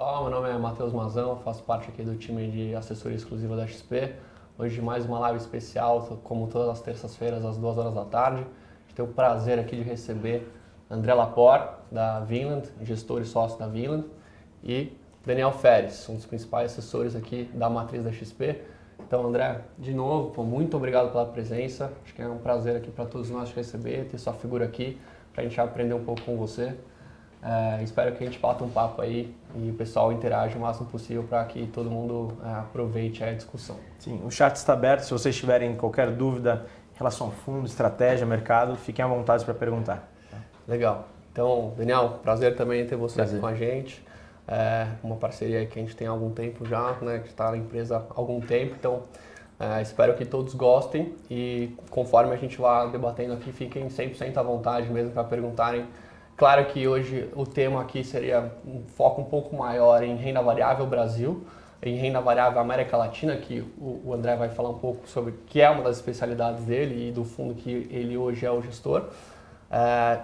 Meu nome é Matheus Mazão, faço parte aqui do time de assessoria exclusiva da XP. Hoje mais uma live especial, como todas as terças-feiras, às 2 horas da tarde. A gente tem o prazer aqui de receber André Laporte, da Vinland, gestor e sócio da Vinland, e Daniel Feres, um dos principais assessores aqui da matriz da XP. Então, André, de novo, muito obrigado pela presença. Acho que é um prazer aqui para todos nós te receber, ter sua figura aqui, para a gente aprender um pouco com você. Espero que a gente bata um papo aí e o pessoal interaja o máximo possível para que todo mundo aproveite a discussão. Sim, o chat está aberto. Se vocês tiverem qualquer dúvida em relação ao fundo, estratégia, mercado, fiquem à vontade para perguntar. Legal. Então, Daniel, prazer também ter você aqui com a gente. Uma parceria que a gente tem há algum tempo já, né? A gente está na empresa há algum tempo, então espero que todos gostem e conforme a gente vá debatendo aqui, fiquem 100% à vontade mesmo para perguntarem. Claro que hoje o tema aqui seria um foco um pouco maior em renda variável Brasil, em renda variável América Latina, que o André vai falar um pouco sobre, que é uma das especialidades dele e do fundo que ele hoje é o gestor,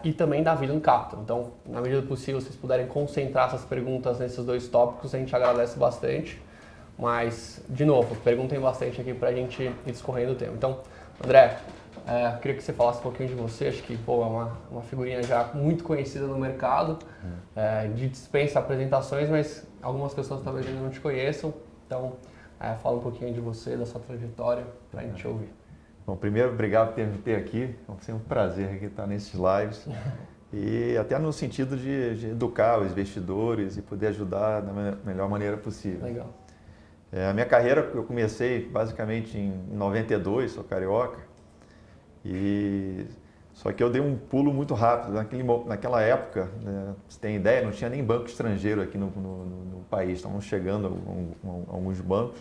e também da Vinland Capital. Então, na medida do possível, vocês puderem concentrar essas perguntas nesses dois tópicos, a gente agradece bastante. Mas, de novo, perguntem bastante aqui para a gente ir discorrendo o tema. Então, André, queria que você falasse um pouquinho de você. Acho que é uma figurinha já muito conhecida no mercado, de dispensa apresentações, mas algumas pessoas talvez ainda não te conheçam. Então, fala um pouquinho de você, da sua trajetória, para a gente ouvir. Bom, primeiro, obrigado por me ter aqui. É sempre um prazer aqui estar nesses lives. E até no sentido de educar os investidores e poder ajudar da melhor maneira possível. Legal. A minha carreira, eu comecei basicamente em 92, sou carioca. Só que eu dei um pulo muito rápido. Naquela época, né, pra você tem ideia, não tinha nem banco estrangeiro aqui no país. Estavam chegando alguns bancos.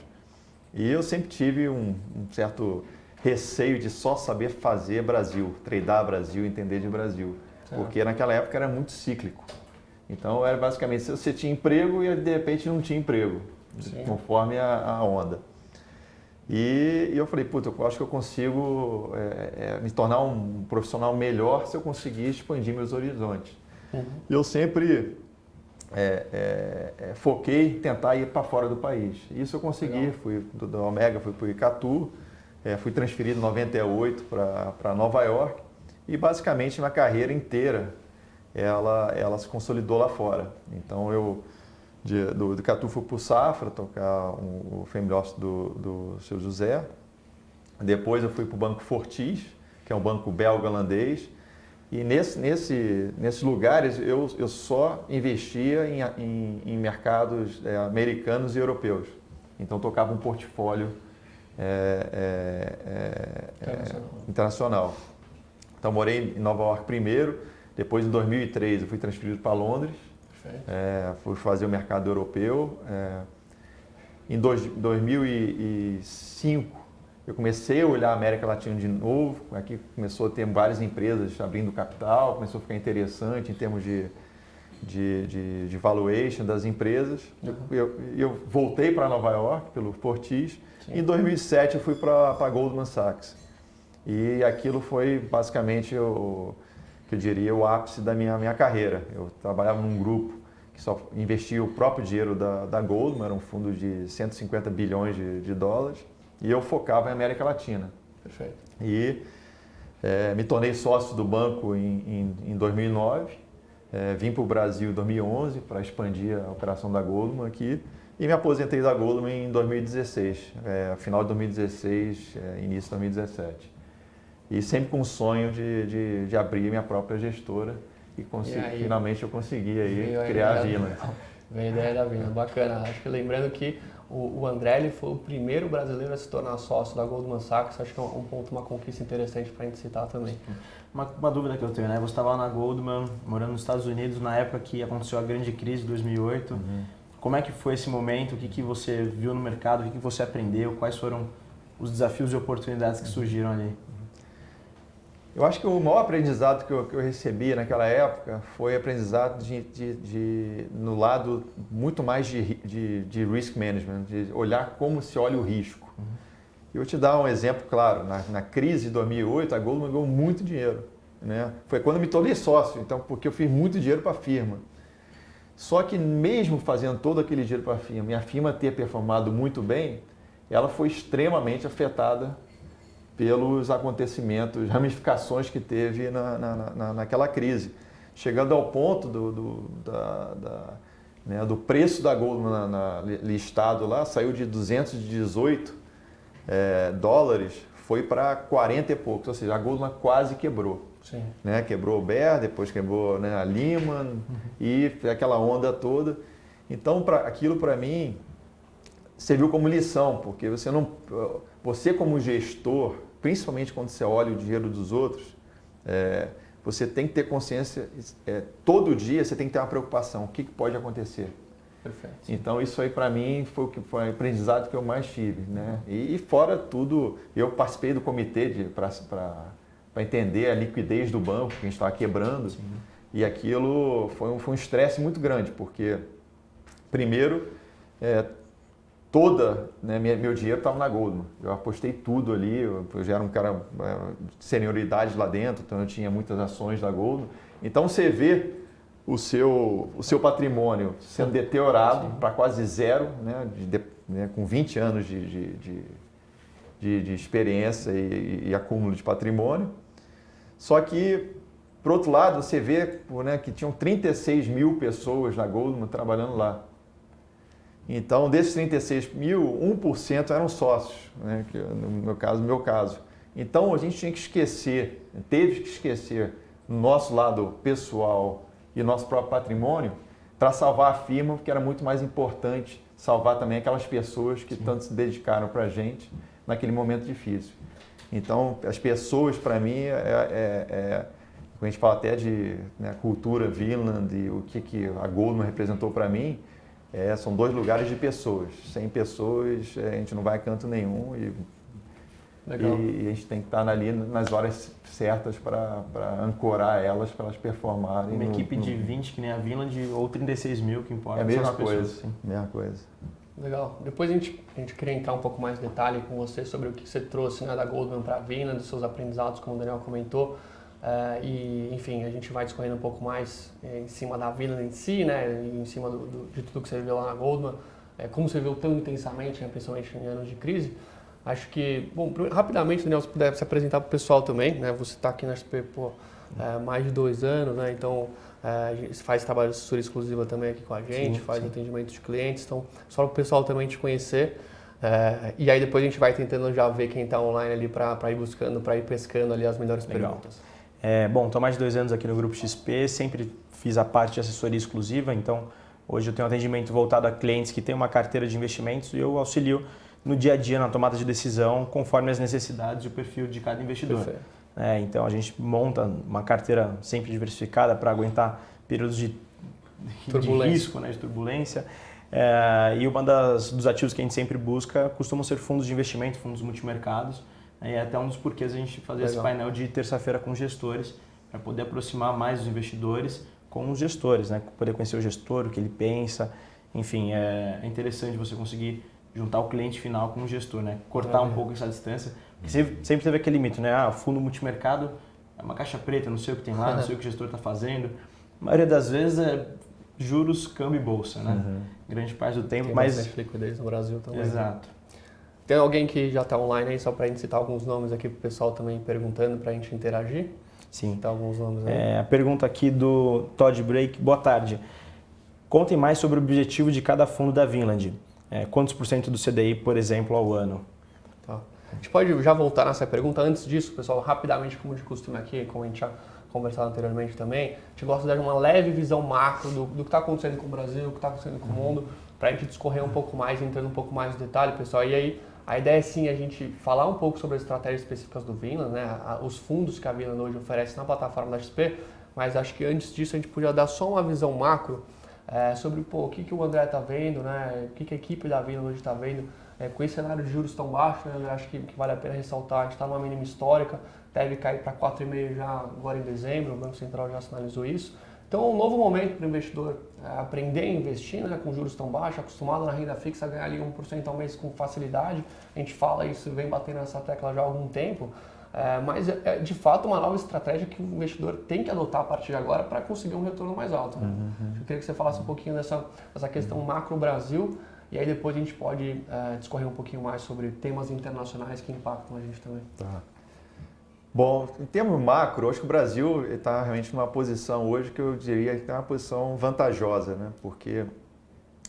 E eu sempre tive um certo receio de só saber fazer Brasil, tradar Brasil, entender de Brasil. Porque naquela época era muito cíclico. Então era basicamente, se você tinha emprego e de repente não tinha emprego, conforme a onda. E eu falei, eu acho que eu consigo me tornar um profissional melhor se eu conseguir expandir meus horizontes. E eu sempre foquei em tentar ir para fora do país. Isso eu consegui. Legal. Fui da Omega, fui para o Icatu, fui transferido em 98 para Nova York e basicamente minha carreira inteira ela se consolidou lá fora. Então do Icatu fui para o Safra, tocar o Family Office do seu José. Depois eu fui para o Banco Fortis, que é um banco belga-holandês. E nesses lugares eu só investia em mercados americanos e europeus. Então tocava um portfólio internacional. Então morei em Nova York primeiro, depois em 2003 eu fui transferido para Londres. Fui fazer o mercado europeu. Em 2005 eu comecei a olhar a América Latina de novo. Aqui começou a ter várias empresas abrindo capital, começou a ficar interessante em termos de valuation das empresas. Eu voltei para Nova York pelo Fortis. Em 2007 eu fui para a Goldman Sachs. E aquilo foi basicamente eu diria o ápice da minha carreira. Eu trabalhava num grupo que só investia o próprio dinheiro da Goldman, era um fundo de 150 bilhões de dólares, e eu focava em América Latina. Perfeito. E me tornei sócio do banco em 2009, vim para o Brasil em 2011 para expandir a operação da Goldman aqui, e me aposentei da Goldman em 2016, final de 2016, início de 2017. E sempre com o sonho de abrir minha própria gestora e finalmente eu consegui criar a Vinland. Veio a ideia da Vinland, bacana. Acho que lembrando que o André ele foi o primeiro brasileiro a se tornar sócio da Goldman Sachs, acho que é um ponto, uma conquista interessante para a gente citar também. Uma dúvida que eu tenho, né? Você estava lá na Goldman, morando nos Estados Unidos, na época que aconteceu a grande crise de 2008. Como é que foi esse momento? O que você viu no mercado? O que você aprendeu? Quais foram os desafios e oportunidades que surgiram ali? Eu acho que o maior aprendizado que eu recebi naquela época foi aprendizado no lado muito mais de risk management, de olhar como se olha o risco. Eu vou te dar um exemplo claro. Na crise de 2008, a Goldman ganhou muito dinheiro. Né? Foi quando eu me tornei sócio, então, porque eu fiz muito dinheiro para a firma. Só que mesmo fazendo todo aquele dinheiro para a firma e a firma ter performado muito bem, ela foi extremamente afetada pelos acontecimentos, ramificações que teve naquela crise. Chegando ao ponto do preço da Goldman listado lá, saiu de 218 dólares, foi para 40 e poucos, ou seja, a Goldman quase quebrou. Sim. Né? Quebrou o Bear, depois quebrou, né, a Lehman e aquela onda toda. Então, aquilo para mim serviu como lição, porque você como gestor, principalmente quando você olha o dinheiro dos outros, você tem que ter consciência, todo dia você tem que ter uma preocupação, o que pode acontecer. Perfeito. Então isso aí para mim foi o aprendizado que eu mais tive, né? E fora tudo, eu participei do comitê para entender a liquidez do banco que a gente estava quebrando. Sim. E aquilo foi um estresse muito grande, porque primeiro meu dinheiro estava na Goldman. Eu apostei tudo ali, eu já era um cara de senioridade lá dentro, então eu tinha muitas ações da Goldman. Então você vê o seu patrimônio sendo deteriorado para quase zero, né, com 20 anos de experiência e acúmulo de patrimônio. Só que, por outro lado, você vê, né, que tinham 36 mil pessoas na Goldman trabalhando lá. Então, desses 36 mil, 1% eram sócios, né, que no meu caso. Então, a gente teve que esquecer no nosso lado pessoal e nosso próprio patrimônio para salvar a firma, porque era muito mais importante salvar também aquelas pessoas que tanto se dedicaram para a gente naquele momento difícil. Então, as pessoas, para mim, a gente fala até de, né, cultura Vinland e o que a Goldman representou para mim, são 2 lugares de pessoas. Sem pessoas, a gente não vai a canto nenhum e a gente tem que estar ali nas horas certas para ancorar elas, para elas performarem. Uma equipe de 20, que nem a Vinland, ou 36 mil, que importa. É a mesma coisa. Mesma coisa. Legal. Depois a gente queria entrar um pouco mais em detalhe com você sobre o que você trouxe, né, da Goldman para a Vinland, dos seus aprendizados, como o Daniel comentou. E, enfim, a gente vai discorrendo um pouco mais em cima da Vinland em si, né, em cima de tudo que você viveu lá na Goldman, como você viu tão intensamente, né, principalmente em anos de crise. Acho que, bom, rapidamente, Daniel, se puder se apresentar para o pessoal também, né, você está aqui na XP por mais de 2 anos, né, então faz trabalho de assessoria exclusiva também aqui com a gente, faz atendimento de clientes, então só para o pessoal também te conhecer. E aí depois a gente vai tentando já ver quem está online ali para ir buscando, para ir pescando ali as melhores perguntas. Bom, estou mais de 2 anos aqui no Grupo XP, sempre fiz a parte de assessoria exclusiva, então hoje eu tenho um atendimento voltado a clientes que têm uma carteira de investimentos e eu auxilio no dia a dia na tomada de decisão conforme as necessidades e o perfil de cada investidor. Então a gente monta uma carteira sempre diversificada para aguentar períodos de risco, né, de turbulência. E uma dos ativos que a gente sempre busca costumam ser fundos de investimento, fundos multimercados. E é até um dos porquês a gente fazer esse painel de terça-feira com gestores, para poder aproximar mais os investidores com os gestores, né? Poder conhecer o gestor, o que ele pensa. Enfim, é interessante você conseguir juntar o cliente final com o gestor, né? Cortar um pouco essa distância. Porque sempre teve aquele mito, né? O fundo multimercado é uma caixa preta, não sei o que tem lá, não sei o que o gestor está fazendo. A maioria das vezes é juros, câmbio e bolsa, né? Grande parte do tempo, tem bastante liquidez no Brasil também. Exato. Tem alguém que já está online aí, só para a gente citar alguns nomes aqui para o pessoal também perguntando, para a gente interagir? Sim. Citar alguns nomes aí. A pergunta aqui do Todd Break. Boa tarde. Contem mais sobre o objetivo de cada fundo da Vinland. Quantos % do CDI, por exemplo, ao ano? Tá. A gente pode já voltar nessa pergunta. Antes disso, pessoal, rapidamente, como de costume aqui, como a gente já conversado anteriormente também, a gente gosta de dar uma leve visão macro do que está acontecendo com o Brasil, o que está acontecendo com o mundo, para a gente discorrer um pouco mais, entrando um pouco mais no detalhe, pessoal. E aí, a ideia é sim a gente falar um pouco sobre as estratégias específicas do Vinland, né? Os fundos que a Vinland hoje oferece na plataforma da XP, mas acho que antes disso a gente podia dar só uma visão macro sobre o que o André está vendo, né? O que a equipe da Vinland hoje está vendo. Com esse cenário de juros tão baixo, né, André, acho que vale a pena ressaltar, a gente está numa mínima histórica, deve cair para 4,5 já agora em dezembro, o Banco Central já sinalizou isso. Então é um novo momento para o investidor aprender a investir, né, com juros tão baixos, acostumado na renda fixa a ganhar ali 1% ao mês com facilidade. A gente fala isso, vem batendo nessa tecla já há algum tempo. mas é de fato uma nova estratégia que o investidor tem que adotar a partir de agora para conseguir um retorno mais alto. Eu queria que você falasse um pouquinho dessa questão macro Brasil, e aí depois a gente pode discorrer um pouquinho mais sobre temas internacionais que impactam a gente também. Tá. Bom, em termos macro, acho que o Brasil está realmente numa posição hoje que eu diria que é uma posição vantajosa, né? Porque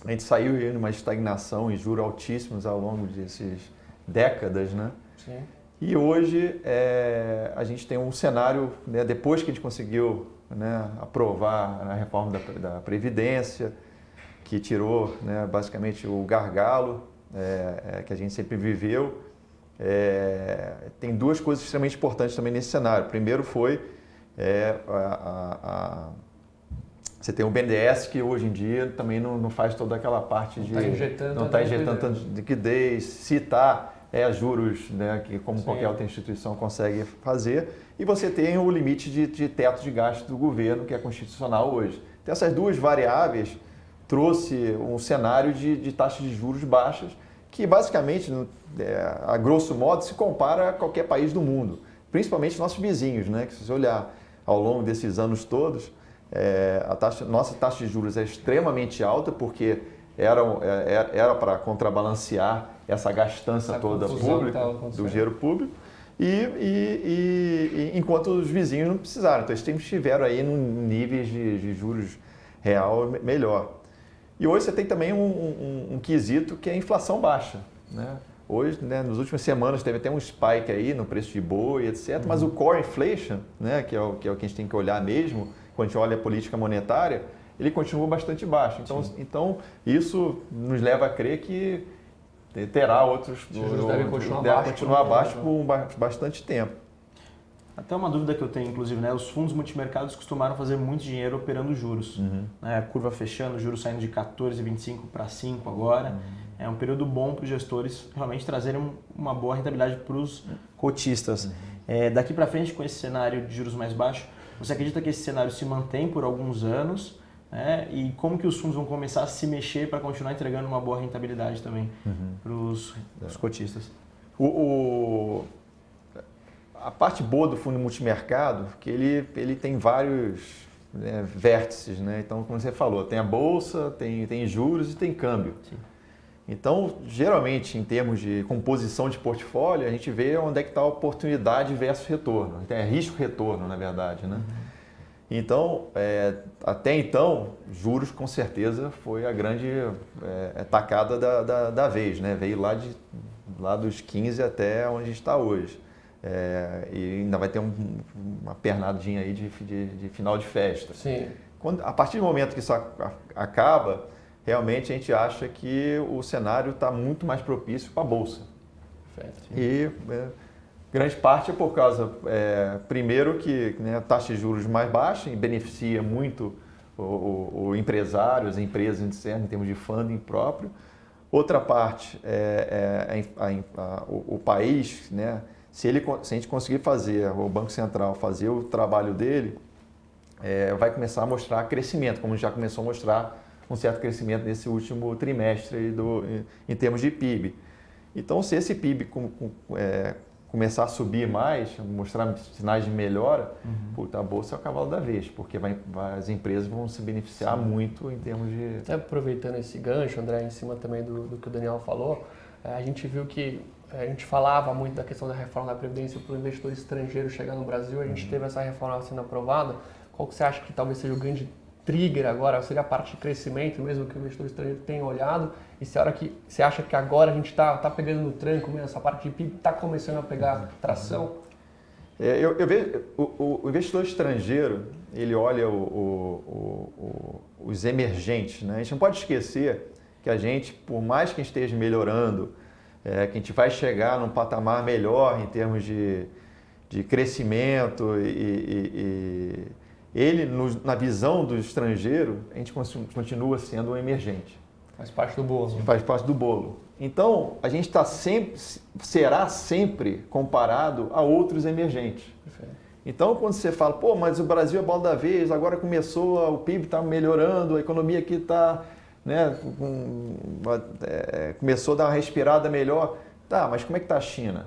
a gente saiu de uma estagnação e juros altíssimos ao longo dessas décadas, né? Sim. E hoje a gente tem um cenário, né, depois que a gente conseguiu, né, aprovar a reforma da Previdência, que tirou, né, basicamente o gargalo que a gente sempre viveu. Tem duas coisas extremamente importantes também nesse cenário. Primeiro foi você tem o BNDES, que hoje em dia também não faz toda aquela parte de... Não está injetando tanta liquidez, se está... juros, né, que como qualquer outra instituição consegue fazer, e você tem o limite de teto de gasto do governo, que é constitucional hoje. Então, essas duas variáveis trouxe um cenário de taxas de juros baixas, que basicamente, a grosso modo, se compara a qualquer país do mundo, principalmente nossos vizinhos, né, que se você olhar ao longo desses anos todos, nossa taxa de juros é extremamente alta, porque era para contrabalancear essa gastança toda pública, do dinheiro público, e enquanto os vizinhos não precisaram. Então, eles sempre estiveram aí num níveis de juros real melhor. E hoje você tem também um quesito que é a inflação baixa, né? Hoje, né, nas últimas semanas, teve até um spike aí no preço de boi, etc. Mas o core inflation, né, que é o que a gente tem que olhar mesmo, quando a gente olha a política monetária, ele continua bastante baixo. Então isso nos leva a crer que terá outros... Deve continuar baixo por bastante tempo. Até uma dúvida que eu tenho, inclusive, né? Os fundos multimercados costumaram fazer muito dinheiro operando juros. Né? A curva fechando, juros saindo de 14,25 para 5 agora. É um período bom para os gestores realmente trazerem uma boa rentabilidade para os cotistas. Daqui para frente, com esse cenário de juros mais baixos, você acredita que esse cenário se mantém por alguns anos? E como que os fundos vão começar a se mexer para continuar entregando uma boa rentabilidade também para os cotistas? A parte boa do fundo multimercado é que ele tem vários vértices, né? Então, como você falou, tem a bolsa, tem juros e tem câmbio. Sim. Então, geralmente, em termos de composição de portfólio, a gente vê onde é que está a oportunidade versus retorno. Então, risco-retorno, na verdade, né? Então, até então, juros com certeza foi a grande tacada da vez, né? Veio lá dos 15 até onde a gente está hoje. E ainda vai ter uma pernadinha aí de final de festa. Sim. A partir do momento que isso acaba, realmente a gente acha que o cenário está muito mais propício para a Bolsa. Perfeito. E grande parte é por causa, primeiro, que a taxa de juros mais baixa e beneficia muito o empresário, as empresas em termos de funding próprio. Outra parte o país, né? Se a gente conseguir fazer, o Banco Central fazer o trabalho dele, vai começar a mostrar crescimento, como já começou a mostrar um certo crescimento nesse último trimestre em termos de PIB. Então, se esse PIB começar a subir mais, mostrar sinais de melhora, a Bolsa é o cavalo da vez, porque as empresas vão se beneficiar muito em termos de... Até aproveitando esse gancho, André, em cima também do que o Daniel falou, a gente viu que a gente falava muito da questão da reforma da Previdência para o investidor estrangeiro chegar no Brasil, a gente teve essa reforma sendo aprovada. Qual que você acha que talvez seja o grande trigger agora, seria a parte de crescimento mesmo que o investidor estrangeiro tem olhado? E você acha que agora a gente está pegando no tranco mesmo, essa parte de PIB está começando a pegar tração? Eu vejo o investidor estrangeiro, ele olha os emergentes, né? A gente não pode esquecer que a gente, por mais que a gente esteja melhorando, que a gente vai chegar num patamar melhor em termos de crescimento ele, na visão do estrangeiro, a gente continua sendo um emergente. Faz parte do bolo. Faz parte do bolo. Então, a gente será sempre comparado a outros emergentes. Perfeito. Então, quando você fala, mas o Brasil é bola da vez, agora começou, o PIB está melhorando, a economia aqui está... começou a dar uma respirada melhor. Tá, mas como é que está a China?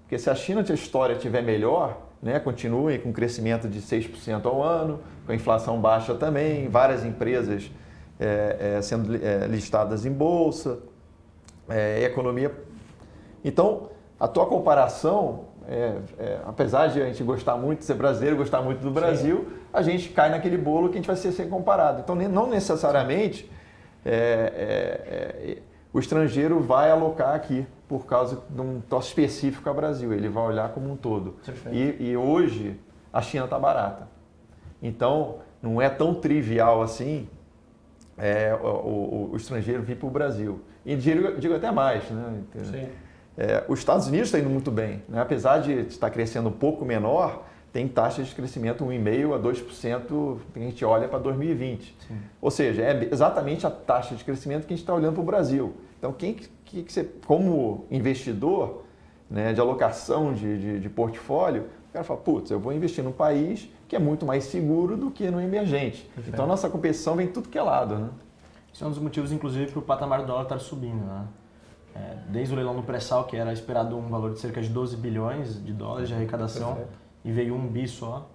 Porque se a China, a história estiver melhor, né, continue com crescimento de 6% ao ano, com a inflação baixa também, várias empresas sendo listadas em bolsa, economia. Então, a tua comparação, apesar de a gente gostar muito de ser brasileiro, gostar muito do Brasil, sim, a gente cai naquele bolo que a gente vai ser sem comparado. Então, não necessariamente o estrangeiro vai alocar aqui por causa de um troço específico ao Brasil. Ele vai olhar como um todo. E hoje a China está barata. Então, não é tão trivial assim o estrangeiro vir para o Brasil. E digo até mais, né? Sim. Os Estados Unidos está indo muito bem, né? Apesar de estar crescendo um pouco menor, tem taxas de crescimento 1,5% a 2% que a gente olha para 2020. Sim. Ou seja, é exatamente a taxa de crescimento que a gente está olhando para o Brasil. Então, que você, como investidor, né, de alocação de portfólio, o cara fala, putz, eu vou investir num país que é muito mais seguro do que no emergente. Perfeito. Então, a nossa competição vem tudo que é lado, né? Esse é um dos motivos, inclusive, para o patamar do dólar estar subindo, né? Desde o leilão no pré-sal, que era esperado um valor de cerca de 12 bilhões de dólares de arrecadação, perfeito, e veio 1 bi só.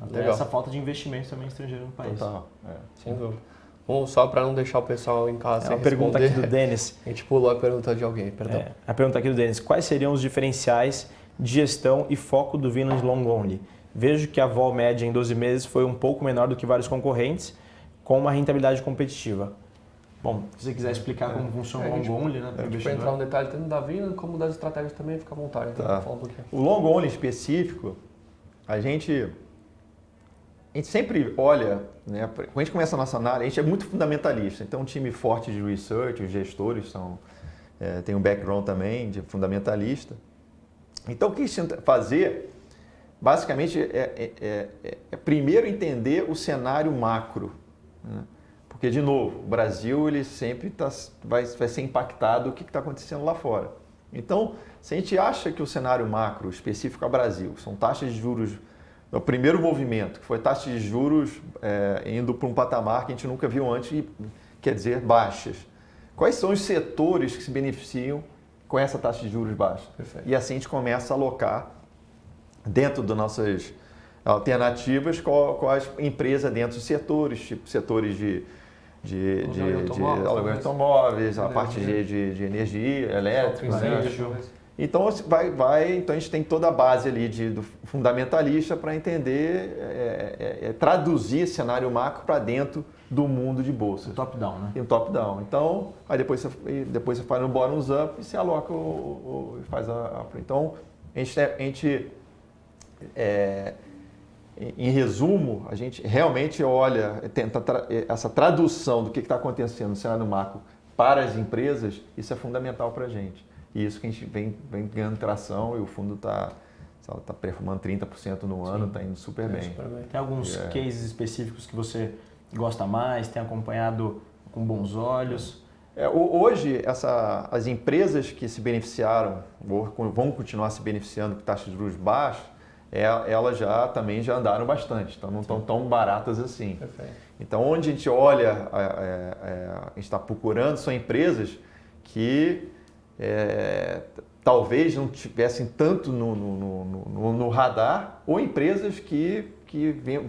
Até essa falta de investimento também estrangeiro no país. Total. Sem dúvida. Bom, só para não deixar o pessoal em casa sem responder. A pergunta aqui do Denis. A gente pulou a pergunta de alguém, perdão. A pergunta aqui do Denis. Quais seriam os diferenciais de gestão e foco do Vinland Long Only? Vejo que a vol média em 12 meses foi um pouco menor do que vários concorrentes, com uma rentabilidade competitiva. Bom, se você quiser explicar como funciona o Long Only, né? A gente vai entrar no detalhe tanto da Vinland como das estratégias também, fica à vontade. Tá. O Long Only específico, a gente sempre olha, né, quando a gente começa a nossa análise, a gente é muito fundamentalista. Então, um time forte de research, os gestores tem um background também de fundamentalista. Então, o que a gente tenta fazer, basicamente, é primeiro entender o cenário macro, né? Porque, de novo, o Brasil ele sempre vai ser impactado do que está acontecendo lá fora. Então, se a gente acha que o cenário macro específico ao Brasil são taxas de juros, o primeiro movimento, que foi taxa de juros indo para um patamar que a gente nunca viu antes, quer dizer, baixas. Quais são os setores que se beneficiam com essa taxa de juros baixa? Perfeito. E assim a gente começa a alocar dentro das nossas alternativas com as empresas dentro dos setores, tipo setores de automóveis, a parte de energia elétrica. Então, então a gente tem toda a base ali do fundamentalista para entender, traduzir esse cenário macro para dentro do mundo de bolsa. Top-down, né? E um top-down. Então, aí depois você faz um bottoms-up e você aloca e faz a... Então, a gente em resumo, a gente realmente olha, tenta essa tradução do que está acontecendo no cenário macro para as empresas, isso é fundamental para a gente. E isso que a gente vem ganhando tração e o fundo está performando 30% no ano, está indo super bem. Tem alguns cases específicos que você gosta mais, tem acompanhado com bons olhos? Hoje, as empresas que se beneficiaram, vão continuar se beneficiando com taxas de juros baixas, elas também já andaram bastante, então não estão tão baratas assim. Perfeito. Então, onde a gente olha, a gente está procurando, são empresas que talvez não tivessem tanto no radar, ou empresas que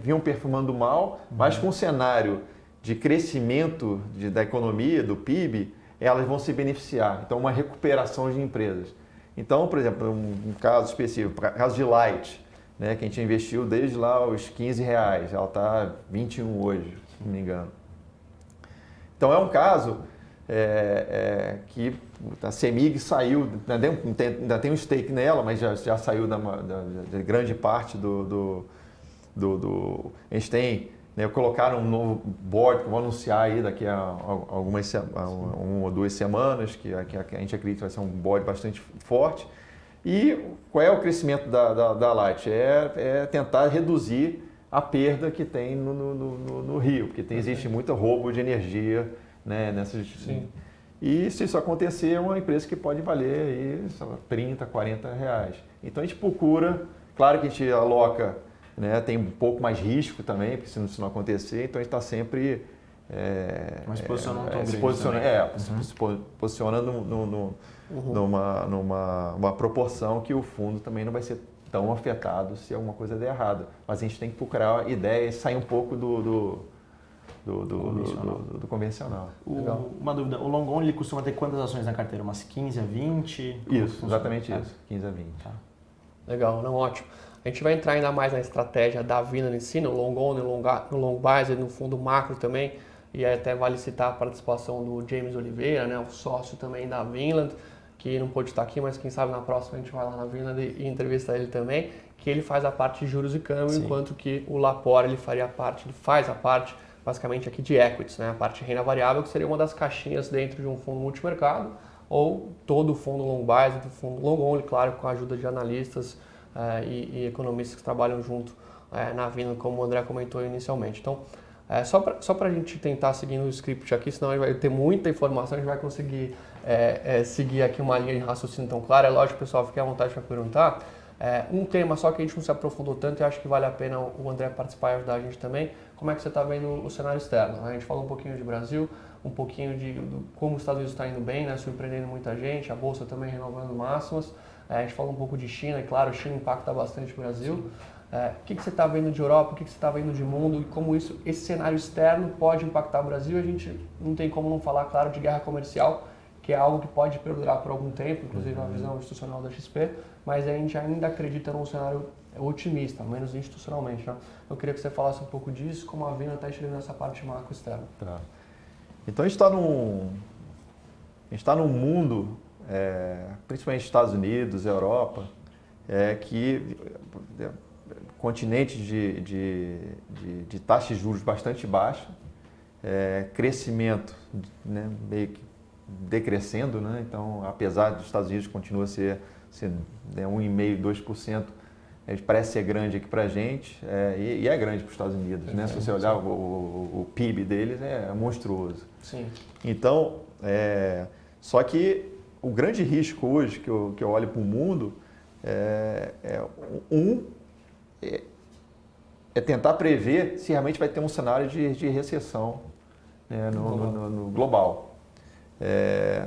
vinham performando mal, mas com um cenário de crescimento da economia, do PIB, elas vão se beneficiar. Então, uma recuperação de empresas. Então, por exemplo, um caso específico, caso de Light, né, que a gente investiu desde lá os R$15, ela está 21 hoje, se não me engano. Então é um caso que a CEMIG saiu, ainda tem um stake nela, mas já saiu da grande parte a gente tem, né, colocaram um novo board que eu vou anunciar aí daqui a uma ou 2 semanas, que a gente acredita que vai ser um board bastante forte. E qual é o crescimento da Light? É tentar reduzir a perda que tem no Rio, porque existe muito roubo de energia, né, nessas. Sim. E se isso acontecer, é uma empresa que pode valer aí, sei lá, R$30, R$40. Então a gente procura, claro que a gente aloca, né, tem um pouco mais risco também, porque se não acontecer, então a gente está sempre Uma exposição não tão grande se posiciona, também. se posiciona numa proporção que o fundo também não vai ser tão afetado se alguma coisa der errado. Mas a gente tem que procurar ideias e sair um pouco do convencional. Uma dúvida, o long only ele costuma ter quantas ações na carteira? Umas 15 a 20? Isso, exatamente isso, 15 a 20. Tá. Legal, não, ótimo. A gente vai entrar ainda mais na estratégia da Vinland em si, no long only, no long bias, no fundo macro também, e aí até vale citar a participação do James Oliveira, né, o sócio também da Vinland, que não pôde estar aqui, mas quem sabe na próxima a gente vai lá na Vinland e entrevistar ele também, que ele faz a parte de juros e câmbio, enquanto que o Lapor ele faz a parte basicamente aqui de equities, né, a parte de renda variável, que seria uma das caixinhas dentro de um fundo multimercado, ou todo o fundo long bias, do fundo long only, claro, com a ajuda de analistas e economistas que trabalham junto na Vinland, como o André comentou inicialmente. Então, só para a gente tentar seguir o script aqui, senão a gente vai ter muita informação, a gente vai conseguir seguir aqui uma linha de raciocínio tão clara. É lógico, pessoal, fique à vontade para perguntar. Um tema só que a gente não se aprofundou tanto e acho que vale a pena o André participar e ajudar a gente também. Como é que você está vendo o cenário externo? A gente falou um pouquinho de Brasil, um pouquinho de como os Estados Unidos está indo bem, né, surpreendendo muita gente, a Bolsa também renovando máximas. A gente falou um pouco de China, e claro, a China impacta bastante o Brasil. O que você está vendo de Europa, o que você está vendo de mundo e como esse cenário externo pode impactar o Brasil? A gente não tem como não falar, claro, de guerra comercial, que é algo que pode perdurar por algum tempo, inclusive a visão institucional da XP, mas a gente ainda acredita num cenário otimista, menos institucionalmente. Né? Eu queria que você falasse um pouco disso, como a Vina está enxergando essa parte macro externa. Tá. Então a gente está num mundo, principalmente Estados Unidos, Europa, que continente de taxas de juros bastante baixa, crescimento, né, meio que decrescendo, né? Então, apesar dos Estados Unidos continua a ser 1,5%, 2%, parece ser grande aqui para a gente, e é grande para os Estados Unidos, né? Se você olhar o PIB deles, é monstruoso. Sim. Então, só que o grande risco hoje que eu olho para o mundo é tentar prever se realmente vai ter um cenário de recessão, né, no global.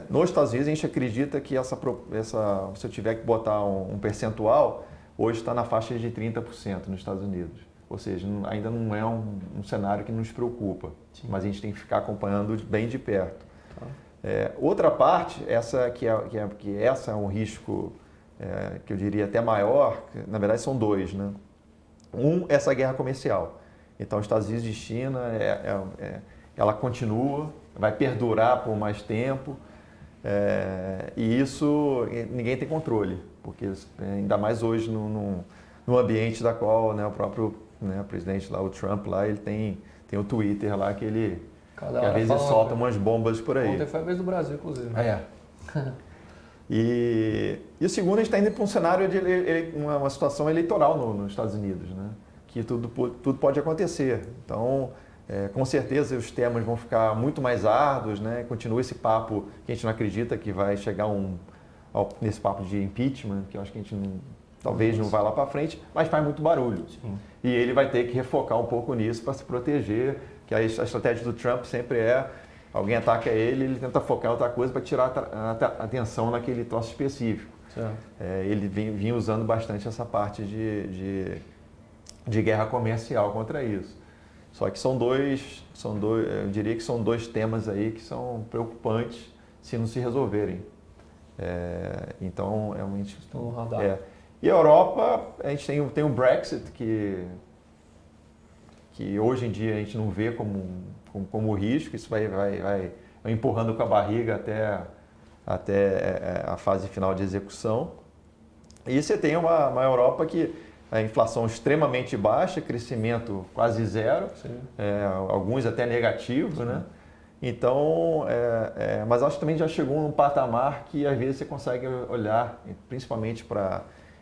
Nos Estados Unidos, a gente acredita que se eu tiver que botar um percentual, hoje está na faixa de 30% nos Estados Unidos. Ou seja, ainda não é um cenário que nos preocupa, sim, mas a gente tem que ficar acompanhando bem de perto. Tá. Outra parte, que essa é um risco que eu diria até maior, que, na verdade são dois, né? Essa guerra comercial. Então, os Estados Unidos e China, ela continua, vai perdurar por mais tempo, e isso ninguém tem controle, porque ainda mais hoje no ambiente da qual, né, o próprio, né, presidente lá, o Trump lá, ele tem o Twitter lá que ele às vezes solta umas bombas por aí. Ontem foi a vez do Brasil, inclusive. E o segundo, a gente está indo para um cenário de uma situação eleitoral nos Estados Unidos, né? Que tudo pode acontecer. Então, com certeza os temas vão ficar muito mais árduos, né? Continua esse papo que a gente não acredita que vai chegar nesse papo de impeachment, que eu acho que a gente talvez não vá lá para frente, mas faz muito barulho. Sim. E ele vai ter que refocar um pouco nisso para se proteger, que a estratégia do Trump sempre alguém ataca ele tenta focar em outra coisa para tirar a atenção naquele troço específico. Ele vinha usando bastante essa parte de guerra comercial contra isso. Só que são dois, eu diria que são dois temas aí que são preocupantes se não se resolverem. Então, realmente... No radar. E a Europa, a gente tem o Brexit, que hoje em dia a gente não vê como risco, isso vai empurrando com a barriga até a fase final de execução. E você tem uma Europa que a inflação extremamente baixa, crescimento quase zero, alguns até negativo, né? Então, mas acho que também já chegou num patamar que às vezes você consegue olhar, principalmente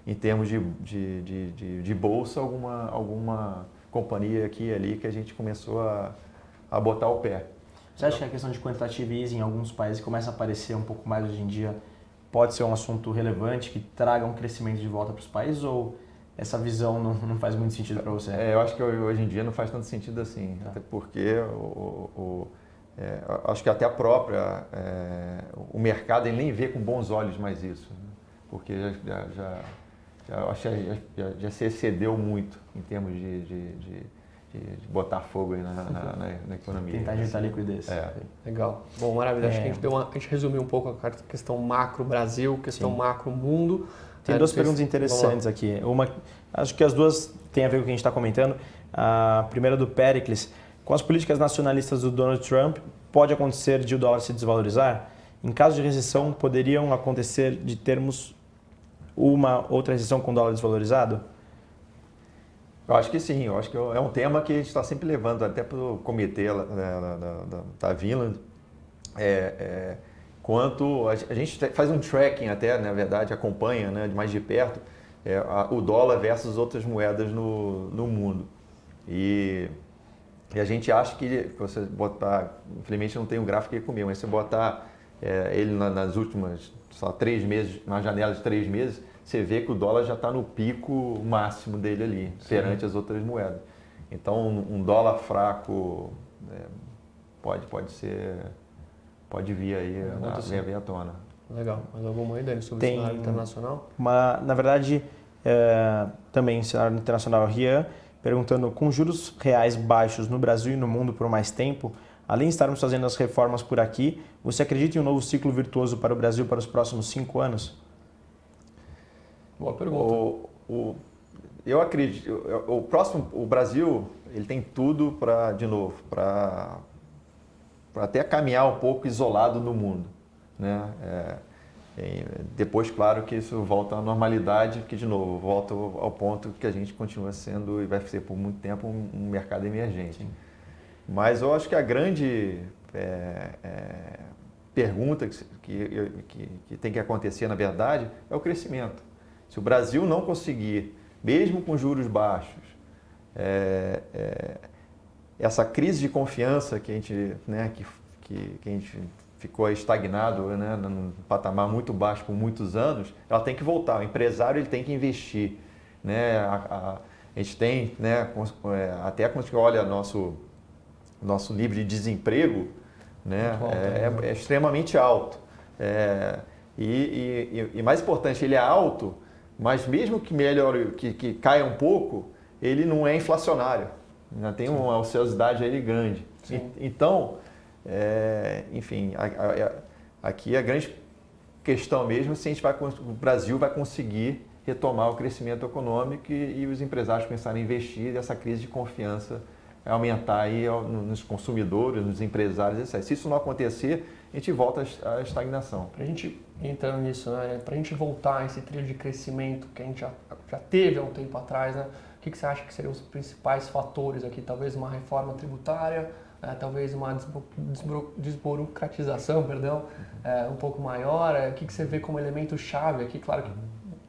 em termos de bolsa, alguma companhia aqui e ali que a gente começou a botar o pé. Você acha que a questão de quantitative easing em alguns países começa a aparecer um pouco mais hoje em dia, pode ser um assunto relevante que traga um crescimento de volta para os países, ou essa visão não faz muito sentido para você? Eu acho que hoje em dia não faz tanto sentido assim, até porque acho que até o mercado ele nem vê com bons olhos mais isso, né? Porque já se excedeu muito em termos de botar fogo aí na economia. Tentar injetar liquidez. Legal. Bom, maravilha. Acho que a gente resumiu um pouco a questão macro Brasil, questão macro mundo. Tem duas perguntas interessantes aqui. Uma, acho que as duas têm a ver com o que a gente está comentando. A primeira do Pericles. Com as políticas nacionalistas do Donald Trump, pode acontecer de o dólar se desvalorizar? Em caso de recessão, poderiam acontecer de termos uma outra recessão com o dólar desvalorizado? Eu acho que sim, eu acho que é um tema que a gente está sempre levando até para o comitê da Vinland. Quanto a gente faz um tracking até, na verdade, acompanha, né, mais de perto o dólar versus outras moedas no mundo. E a gente acha que você botar, infelizmente não tem um gráfico aqui comigo, mas você botar ele nas últimas 3 meses, na janela de 3 meses, você vê que o dólar já está no pico máximo dele ali, perante as outras moedas. Então, um dólar fraco pode vir aí à tona. Legal. Mais alguma aí, Dani, sobre o cenário internacional? Na verdade, também cenário internacional, Rian, perguntando, com juros reais baixos no Brasil e no mundo por mais tempo, além de estarmos fazendo as reformas por aqui, você acredita em um novo ciclo virtuoso para o Brasil para os próximos 5 anos? Boa pergunta. Eu acredito. O Brasil ele tem tudo para até caminhar um pouco isolado no mundo, né? Depois, claro, que isso volta à normalidade, que de novo volta ao ponto que a gente continua sendo e vai ser por muito tempo um mercado emergente. Sim. Mas eu acho que a grande pergunta que tem que acontecer, na verdade, é o crescimento. Se o Brasil não conseguir, mesmo com juros baixos, essa crise de confiança que a gente, né, que a gente ficou estagnado, né, num patamar muito baixo por muitos anos, ela tem que voltar. O empresário ele tem que investir, né? A gente tem, né, até quando a gente olha nosso nível de desemprego, né, é extremamente alto. E mais importante, ele é alto, mas mesmo que melhore, que caia um pouco, ele não é inflacionário. Ainda tem uma ociosidade aí grande. Então, enfim, aqui a grande questão mesmo é se o Brasil vai conseguir retomar o crescimento econômico e os empresários começarem a investir e essa crise de confiança aumentar aí nos consumidores, nos empresários, etc. Se isso não acontecer, a gente volta à estagnação. Para a gente entrar nisso, né, para a gente voltar a esse trilho de crescimento que a gente já teve há um tempo atrás, né, o que você acha que seriam os principais fatores aqui? Talvez uma reforma tributária, talvez uma desburocratização, um pouco maior. O que você vê como elemento chave aqui? Claro que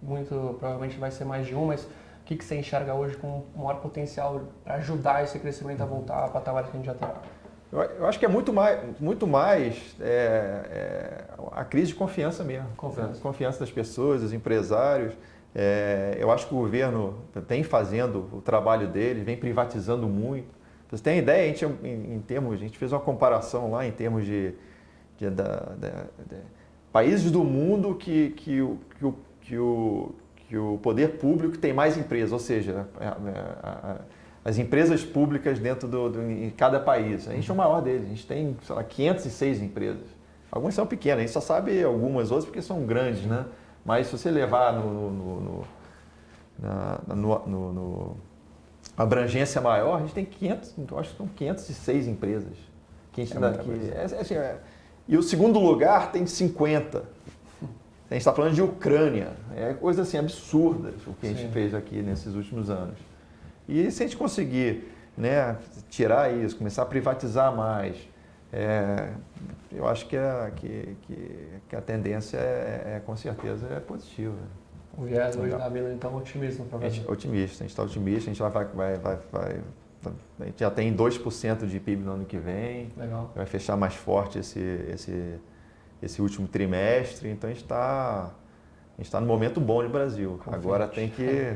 muito provavelmente vai ser mais de um, mas o que você enxerga hoje com maior potencial para ajudar esse crescimento a voltar a patamares que a gente já tem? Eu acho que é muito mais a crise de confiança mesmo. Confiança das pessoas, dos empresários. Eu acho que o governo tem fazendo o trabalho dele, vem privatizando muito. Você tem ideia, a gente fez uma comparação lá em termos de países do mundo que o poder público tem mais empresas, ou seja, as empresas públicas dentro em cada país. A gente é o maior deles, a gente tem, sei lá, 506 empresas. Algumas são pequenas, a gente só sabe algumas outras porque são grandes, né? Mas se você levar a abrangência maior, a gente tem 500, eu acho que são 506 empresas. E o segundo lugar tem 50. A gente está falando de Ucrânia, é coisa assim absurda o que a gente fez aqui nesses últimos anos. E se a gente conseguir, né, tirar isso, começar a privatizar mais, eu acho que a tendência com certeza é positiva. O viés hoje da Vila, então, otimismo para você? Otimista, a gente está otimista, a gente a gente já tem 2% de PIB no ano que vem. Legal. Vai fechar mais forte esse último trimestre, então a gente está num momento bom de Brasil. Agora tem que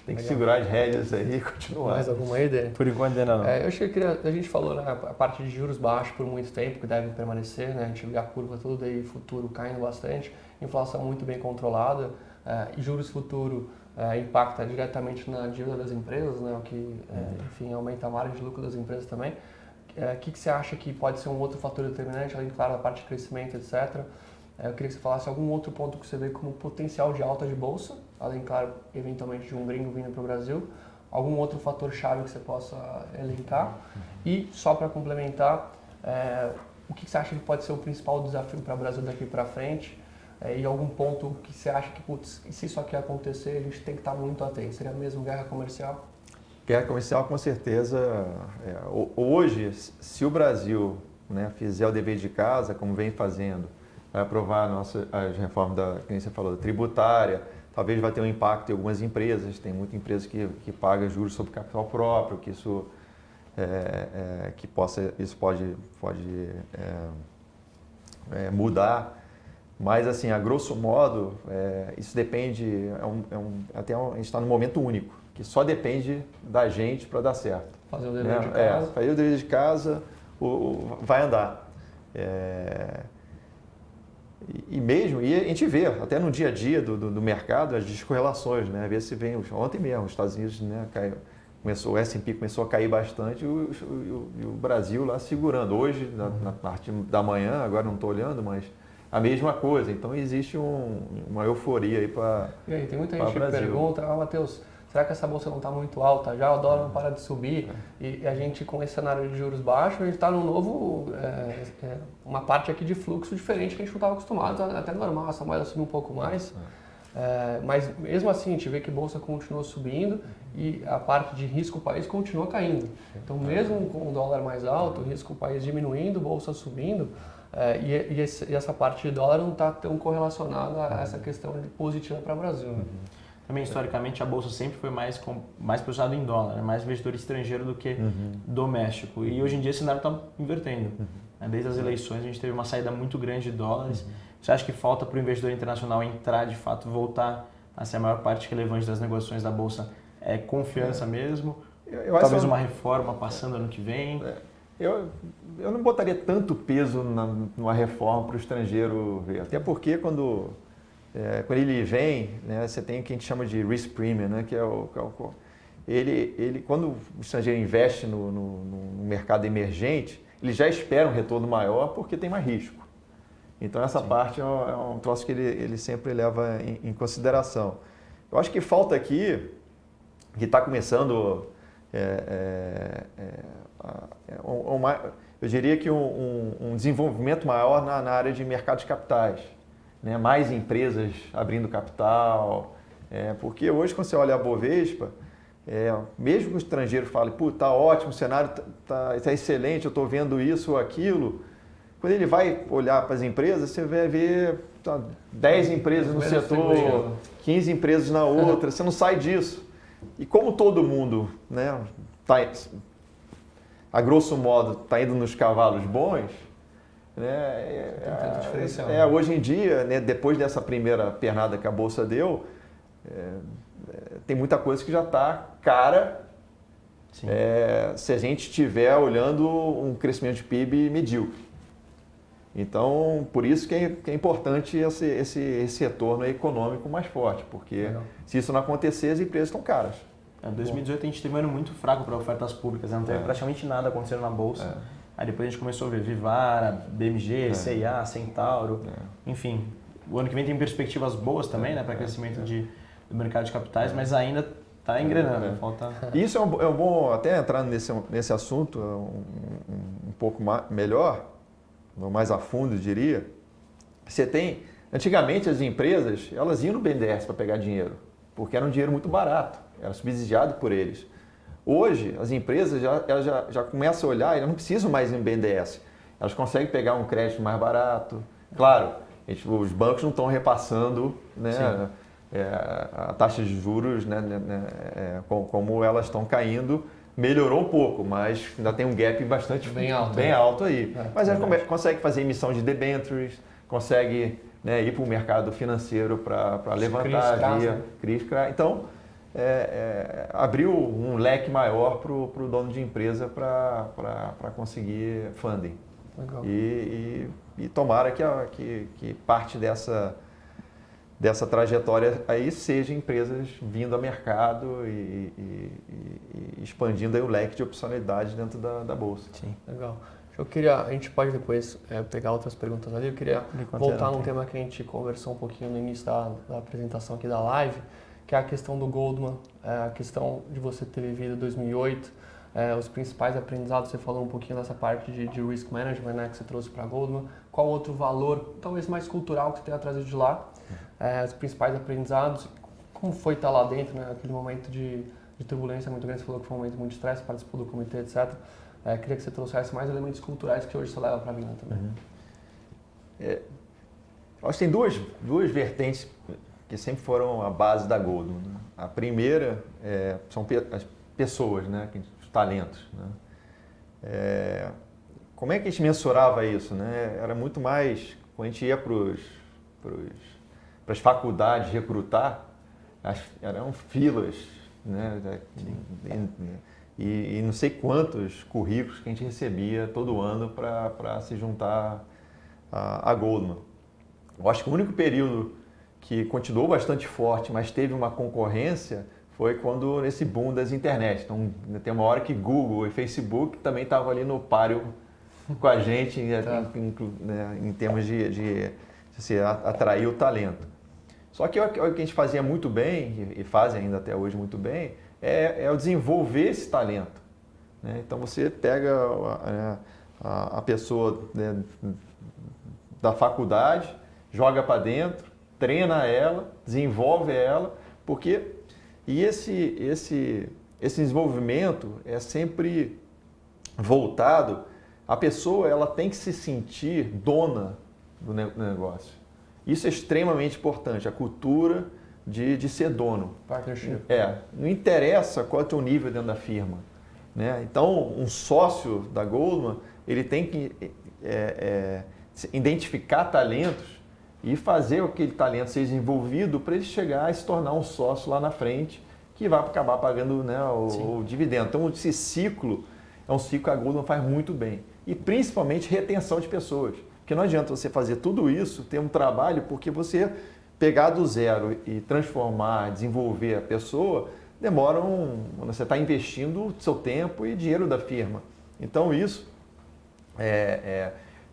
Tem que segurar as rédeas aí e continuar. Mais alguma ideia? Por enquanto ainda não. Eu acho que a gente falou, né, a parte de juros baixos por muito tempo, que deve permanecer, né, a gente vê a curva toda e futuro caindo bastante, inflação muito bem controlada, e juros futuro impacta diretamente na dívida das empresas, né, o que, enfim, aumenta a margem de lucro das empresas também. O que você acha que pode ser um outro fator determinante, além, claro, da parte de crescimento, etc.? Eu queria que você falasse algum outro ponto que você vê como potencial de alta de bolsa, além, claro, eventualmente de um gringo vindo para o Brasil, algum outro fator-chave que você possa elencar. E, só para complementar, o que você acha que pode ser o principal desafio para o Brasil daqui para frente? E algum ponto que você acha que, putz, se isso aqui acontecer, a gente tem que estar muito atento? Seria mesmo guerra comercial? Guerra comercial, com certeza. Hoje, se o Brasil, né, fizer o dever de casa, como vem fazendo, vai aprovar as reformas que você falou, da tributária, talvez vai ter um impacto em algumas empresas. Tem muita empresa que paga juros sobre capital próprio, que isso pode mudar. Mas, assim, a grosso modo, isso depende, a gente está num momento único, que só depende da gente para dar certo. Fazer o dever de casa. Fazer o dever de casa, vai andar. E a gente vê, até no dia a dia do mercado, as descorrelações, né? Às vezes se vem, ontem mesmo, os Estados Unidos, né, o S&P começou a cair bastante e o Brasil lá segurando. Hoje, na parte da manhã, agora não estou olhando, mas a mesma coisa. Então existe uma euforia aí para o Brasil. E aí, tem muita gente que pergunta, Matheus, será que essa bolsa não está muito alta já? O dólar não para de subir e a gente, com esse cenário de juros baixos, a gente está num novo, uma parte aqui de fluxo diferente que a gente não estava acostumado, até normal, essa moeda subir um pouco mais. Mas mesmo assim, a gente vê que a bolsa continua subindo e a parte de risco país continua caindo. Então, mesmo com o dólar mais alto, o risco país diminuindo, bolsa subindo, e essa parte de dólar não está tão correlacionada a essa questão positiva para o Brasil. Né? Também, historicamente, a Bolsa sempre foi mais posicionada em dólar, né? Mais investidor estrangeiro do que doméstico. E hoje em dia esse cenário está invertendo. Desde as eleições a gente teve uma saída muito grande de dólares. Você acha que falta para o investidor internacional entrar, de fato, voltar a ser a maior parte relevante das negociações da Bolsa? É confiança mesmo? Talvez uma reforma passando ano que vem? Eu não botaria tanto peso numa reforma para o estrangeiro ver. Até porque quando ele vem, né, você tem o que a gente chama de risk premium, né, que quando o estrangeiro investe no mercado emergente, ele já espera um retorno maior porque tem mais risco. Então essa parte é um troço que ele sempre leva em consideração. Eu acho que falta aqui, que está começando, eu diria que um desenvolvimento maior na área de mercado de capitais. Né, mais empresas abrindo capital, porque hoje quando você olha a Bovespa, mesmo que o estrangeiro fale, está ótimo, o cenário está excelente, eu estou vendo isso ou aquilo, quando ele vai olhar para as empresas, você vai ver 10 empresas no setor, 15 empresas na outra, você não sai disso. E como todo mundo, né, a grosso modo, está indo nos cavalos bons, hoje em dia, né, depois dessa primeira pernada que a Bolsa deu, tem muita coisa que já está cara se a gente estiver olhando um crescimento de PIB medíocre. Então, por isso que é importante esse retorno econômico mais forte, porque se isso não acontecer, as empresas estão caras. Em 2018 a gente teve um ano muito fraco para ofertas públicas, não teve praticamente nada acontecendo na Bolsa. Aí depois a gente começou a ver Vivara, BMG, CIA, Centauro, enfim. O ano que vem tem perspectivas boas também, né, para crescimento do mercado de capitais, mas ainda está engrenando. Falta... Isso é um bom, até entrar nesse assunto um pouco melhor, mais a fundo, eu diria. Antigamente as empresas, elas iam no BNDES para pegar dinheiro, porque era um dinheiro muito barato, era subsidiado por eles. Hoje, as empresas elas já começam a olhar e não precisam mais ir no BNDES. Elas conseguem pegar um crédito mais barato. Claro, os bancos não estão repassando, né, a taxa de juros, né, como elas estão caindo. Melhorou um pouco, mas ainda tem um gap bem alto aí. Mas elas conseguem fazer emissão de debentures, conseguem, né, ir para o mercado financeiro para levantar via CRIs. Então, abriu um leque maior para o dono de empresa para conseguir funding. Legal. E tomara que parte dessa trajetória aí seja empresas vindo ao mercado e expandindo aí o leque de opcionalidades dentro da Bolsa. Sim. Legal. A gente pode depois pegar outras perguntas ali. Eu queria voltar num tema que a gente conversou um pouquinho no início da apresentação aqui da live, que é a questão do Goldman, a questão de você ter vivido 2008, os principais aprendizados. Você falou um pouquinho dessa parte de risk management, né, que você trouxe para a Goldman. Qual outro valor, talvez mais cultural, que você tenha trazido de lá? Os principais aprendizados, como foi estar lá dentro, né, aquele momento de turbulência muito grande. Você falou que foi um momento muito estresse, participou do comitê, etc. Queria que você trouxesse mais elementos culturais que hoje você leva para a Vina também. Eu acho que tem duas vertentes que sempre foram a base da Goldman, né? A primeira são as pessoas, né? Os talentos, né? Como é que a gente mensurava isso, né? Era muito mais, quando a gente ia para as faculdades recrutar, eram filas, né? E não sei quantos currículos que a gente recebia todo ano para se juntar à Goldman. Eu acho que o único período que continuou bastante forte, mas teve uma concorrência, foi quando nesse boom das internet. Então, tem uma hora que Google e Facebook também estavam ali no páreo com a gente em termos de atrair o talento. Só que o que a gente fazia muito bem, e fazem ainda até hoje muito bem, é o desenvolver esse talento, né? Então você pega a pessoa, né, da faculdade, joga para dentro, treina ela, desenvolve ela, porque esse desenvolvimento é sempre voltado, a pessoa ela tem que se sentir dona do negócio. Isso é extremamente importante, a cultura de ser dono. Partnership. Não interessa qual é o teu nível dentro da firma, né? Então, um sócio da Goldman, ele tem que identificar talentos e fazer aquele talento ser desenvolvido para ele chegar a se tornar um sócio lá na frente, que vai acabar pagando, né, o dividendo. Então, esse ciclo é um ciclo que a Goldman faz muito bem. E principalmente retenção de pessoas. Porque não adianta você fazer tudo isso, ter um trabalho, porque você pegar do zero e transformar, desenvolver a pessoa, você está investindo o seu tempo e dinheiro da firma. Então isso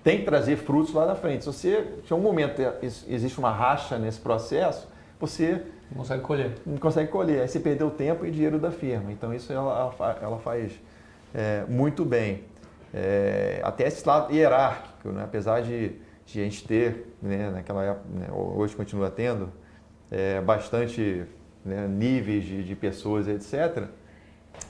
tem que trazer frutos lá na frente. Se em um momento existe uma racha nesse processo, você não consegue colher. Não consegue colher, aí você perdeu tempo e dinheiro da firma. Então isso ela faz muito bem. Até esse lado hierárquico, né? Apesar de a gente ter, né, naquela época, né, hoje continua tendo, bastante, né, níveis de pessoas, etc.,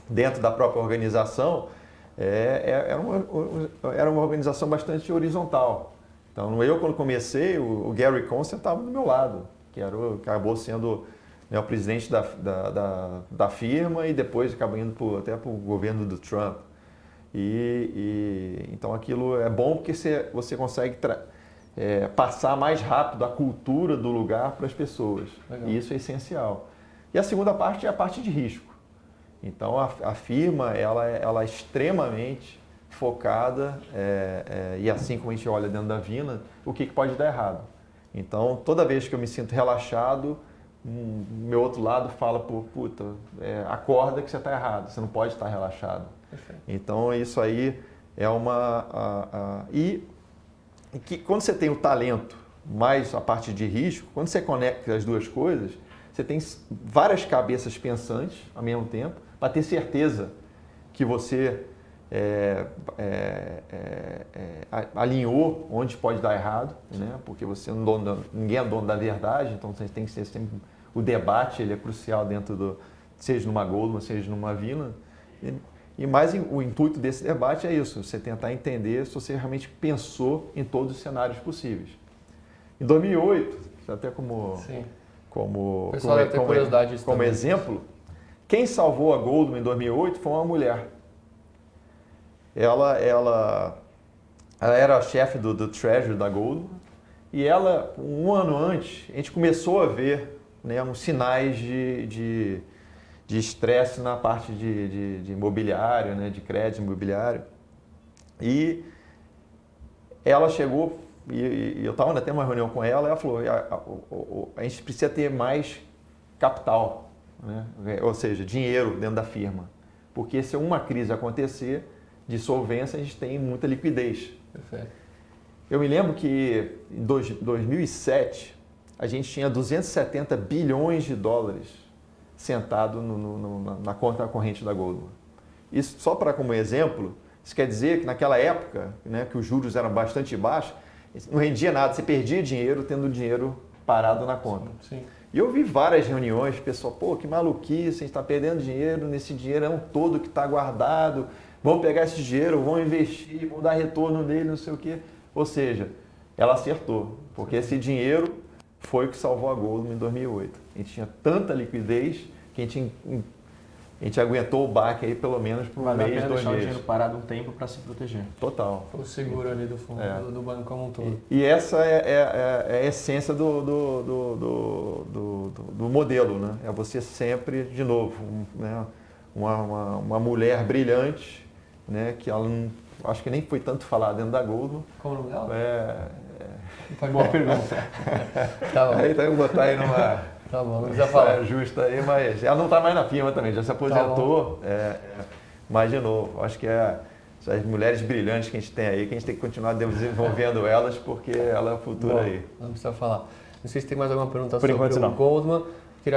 dentro da própria organização, era uma organização bastante horizontal. Então, eu, quando comecei, o Gary Constance estava do meu lado, que acabou sendo, né, o presidente da firma e depois acabou indo até para o governo do Trump. Então, aquilo é bom porque você consegue passar mais rápido a cultura do lugar para as pessoas. Legal. E isso é essencial. E a segunda parte é a parte de risco. Então, a firma ela é extremamente focada, e assim como a gente olha dentro da Vina, o que pode dar errado. Então, toda vez que eu me sinto relaxado, meu outro lado fala, puta, acorda que você está errado, você não pode estar relaxado. Perfeito. Então, isso aí é e que quando você tem o talento mais a parte de risco, quando você conecta as duas coisas, você tem várias cabeças pensantes ao mesmo tempo para ter certeza que você alinhou onde pode dar errado, né? Porque você ninguém é dono da verdade, então você tem que ser sempre o debate, ele é crucial seja numa Goldman, seja numa Vina. E mais o intuito desse debate é isso, você tentar entender se você realmente pensou em todos os cenários possíveis. Em 2008, até como exemplo, quem salvou a Goldman em 2008 foi uma mulher. Ela era a chefe do Treasury da Goldman e um ano antes, a gente começou a ver, né, uns sinais de de estresse na parte de imobiliário, né, de crédito imobiliário. E ela chegou, e eu estava até uma reunião com ela, e ela falou, a gente precisa ter mais capital, né? Ou seja, dinheiro dentro da firma. Porque se uma crise acontecer, de solvência, a gente tem muita liquidez. Perfeito. Eu me lembro que em 2007, a gente tinha 270 bilhões de dólares sentado na conta corrente da Goldman. Isso, só para como exemplo, isso quer dizer que naquela época, né, que os juros eram bastante baixos, não rendia nada, você perdia dinheiro tendo dinheiro parado na conta. Sim. E eu vi várias reuniões, pessoal, pô, que maluquice, a gente está perdendo dinheiro nesse dinheirão todo que está guardado, vamos pegar esse dinheiro, vamos investir, vamos dar retorno nele, não sei o quê. Ou seja, ela acertou, porque esse dinheiro foi o que salvou a Goldman em 2008. A gente tinha tanta liquidez que a gente aguentou o baque aí pelo menos por um mês, 2 meses. Deixar o meses. dinheiro parado um tempo para se proteger. Total. O seguro ali do fundo do banco como um todo. E essa é a essência do modelo, né? É você sempre, de novo, né? uma mulher brilhante, né? Que ela não, acho que nem foi tanto falar dentro da Goldman. Como o nome dela? Boa pergunta. Tá bom. Aí então eu vou botar aí numa Tá bom, não precisa falar. justa aí, mas ela não está mais na firma também, já se aposentou. Mas de novo, acho que as mulheres brilhantes que a gente tem aí, que a gente tem que continuar desenvolvendo elas, porque ela é o futuro Bom, aí. não precisa falar. Não sei se tem mais alguma pergunta Por sobre enquanto, o não. Goldman.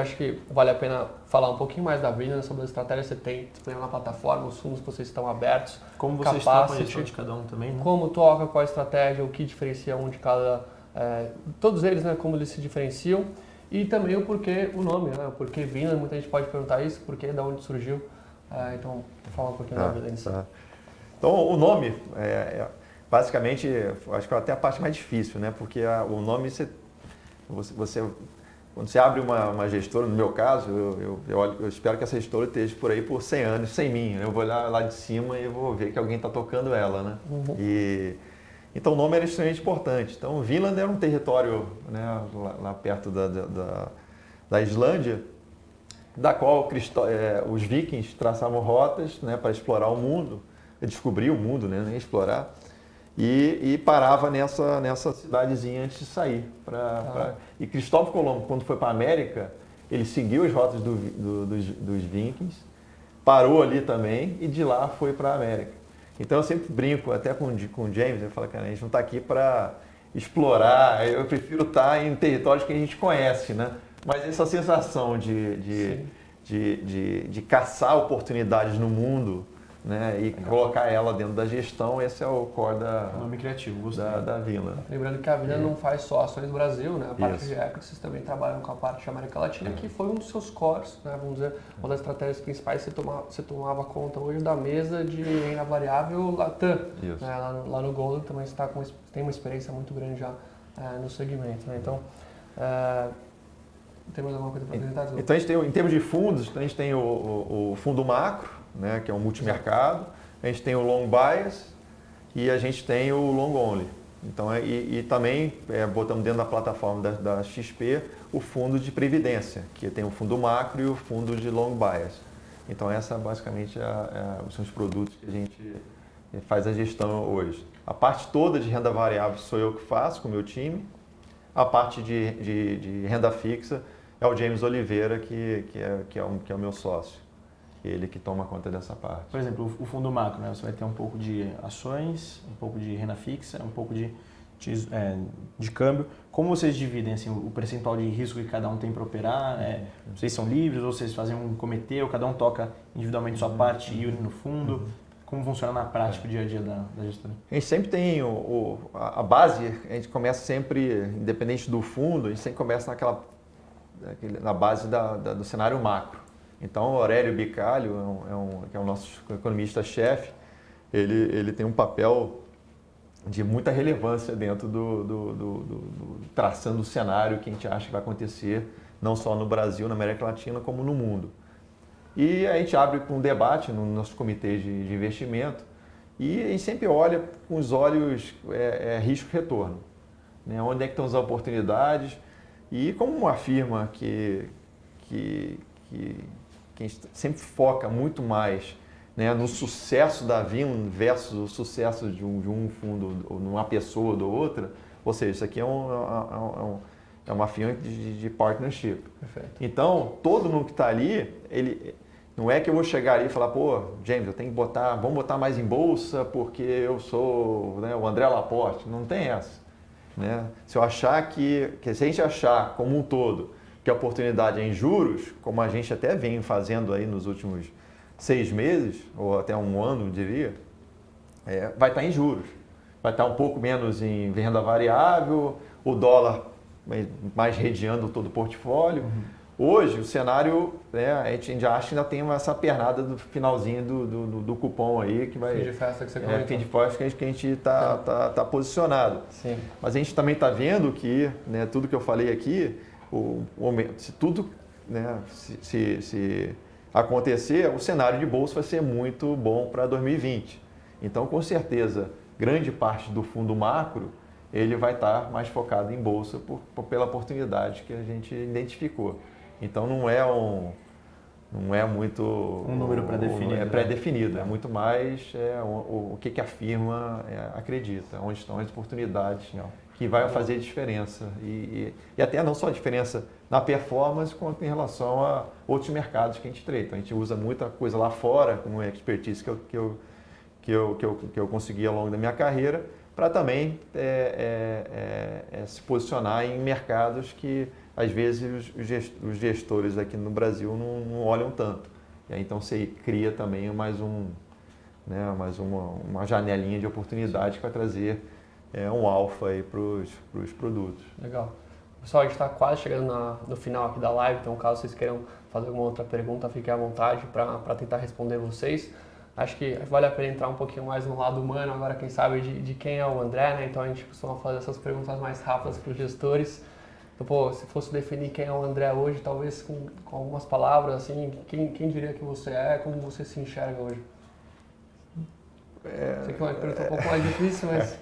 Acho que vale a pena falar um pouquinho mais da Brilliant, sobre as estratégias que você tem disponível na plataforma, os fundos que vocês estão abertos, Como vocês tocam a gestão de cada um também, né? como toca, qual a estratégia, o que diferencia um de cada... todos eles, né, como eles se diferenciam, e também o porquê, o nome, né, o porquê Brilliant, muita gente pode perguntar isso, porquê, de onde surgiu. Então, fala um pouquinho da Brilliant. Tá. Então, o nome, basicamente, acho que é até a parte mais difícil, né? Porque o nome, quando você abre uma gestora, no meu caso, eu espero que essa gestora esteja por aí por 100 anos, sem mim. Eu vou olhar lá de cima e vou ver que alguém está tocando ela, né? Uhum. Então, o nome era extremamente importante. Então, Vinland era um território, né, lá perto da Islândia, da qual os vikings traçavam rotas, né, para explorar o mundo, descobrir o mundo, né, nem explorar, e parava nessa cidadezinha antes de sair. E Cristóvão Colombo, quando foi para a América, ele seguiu as rotas dos vikings, parou ali também e de lá foi para a América. Então eu sempre brinco, até com o James, eu falo, cara, a gente não está aqui para explorar, eu prefiro estar em territórios que a gente conhece, né? Mas essa sensação de caçar oportunidades no mundo, né, e colocar ela dentro da gestão, esse é o core Nome criativo, da Vila. Lembrando que a Vila não faz só ações Brasil, né? A parte de equity, vocês também trabalham com a parte de América Latina, que foi um dos seus cores, né? Vamos dizer, uma das estratégias principais, você tomava conta hoje da mesa de renda variável Latam. Né? Lá no Gold também você tem uma experiência muito grande já no segmento, né? Então, tem mais alguma coisa para apresentar? Então a gente tem, em termos de fundos, a gente tem o fundo macro, né, que é um multimercado, a gente tem o long bias e a gente tem o long only. Então, e também botamos dentro da plataforma da XP o fundo de previdência, que tem o fundo macro e o fundo de long bias. Então essa basicamente são os produtos que a gente faz a gestão hoje. A parte toda de renda variável sou eu que faço com o meu time. A parte de renda fixa é o James Oliveira, que é o meu sócio. Ele que toma conta dessa parte. Por exemplo, o fundo macro, né? Você vai ter um pouco de ações, um pouco de renda fixa, um pouco de câmbio. Como vocês dividem assim, o percentual de risco que cada um tem para operar? Vocês são livres ou vocês fazem um comitê ou cada um toca individualmente sua parte e une no fundo? Como funciona na prática o dia a dia da gestora? A gente sempre tem a base, a gente começa sempre, independente do fundo, a gente sempre começa na base do cenário macro. Então, o Aurélio Bicalho, que é o nosso economista-chefe, ele tem um papel de muita relevância dentro traçando o cenário que a gente acha que vai acontecer, não só no Brasil, na América Latina, como no mundo. E a gente abre para um debate no nosso comitê de investimento e a gente sempre olha com os olhos risco-retorno. Né? Onde é que estão as oportunidades? E como uma firma que que a gente sempre foca muito mais, né, no sucesso da Vinland versus o sucesso de um fundo, ou numa pessoa ou da outra, ou seja, isso aqui é uma firma de partnership. Perfeito. Então, todo mundo que está ali, ele não é que eu vou chegar ali e falar, pô, James, eu tenho que vamos botar mais em bolsa porque eu sou, né, o André Laporte. Não tem essa. Né? Se a gente achar como um todo que a oportunidade é em juros, como a gente até vem fazendo aí nos últimos 6 meses, ou até um ano, eu diria, vai estar em juros. Vai estar um pouco menos em renda variável, o dólar mais redeando todo o portfólio. Hoje, o cenário, né, a gente já acha que ainda tem essa pernada do finalzinho do cupom aí, que vai... Fim de festa que você comentou. Fim de festa que a gente está posicionado. Sim. Mas a gente também está vendo que, né, tudo que eu falei aqui, se tudo, né, se acontecer, o cenário de bolsa vai ser muito bom para 2020. Então, com certeza, grande parte do fundo macro, ele vai estar mais focado em bolsa pela oportunidade que a gente identificou. Então, não é muito... Um número pré-definido. É pré-definido, é muito mais o que a firma acredita, onde estão as oportunidades que vai fazer diferença. E até não só a diferença na performance, quanto em relação a outros mercados que a gente trade. Então, a gente usa muita coisa lá fora, como expertise que eu consegui ao longo da minha carreira, para também se posicionar em mercados que, às vezes, os gestores aqui no Brasil não olham tanto. E aí, então, você cria também mais uma janelinha de oportunidade que vai trazer um alfa para os produtos. Legal. Pessoal, a gente está quase chegando no final aqui da live, então caso vocês queiram fazer alguma outra pergunta, fiquem à vontade para tentar responder vocês. Acho que vale a pena entrar um pouquinho mais no lado humano, agora quem sabe de quem é o André, né? Então a gente costuma fazer essas perguntas mais rápidas para os gestores. Então, pô, se fosse definir quem é o André hoje, talvez com algumas palavras, assim, quem diria que você é, como você se enxerga hoje? Sei que é uma pergunta um pouco mais difícil, mas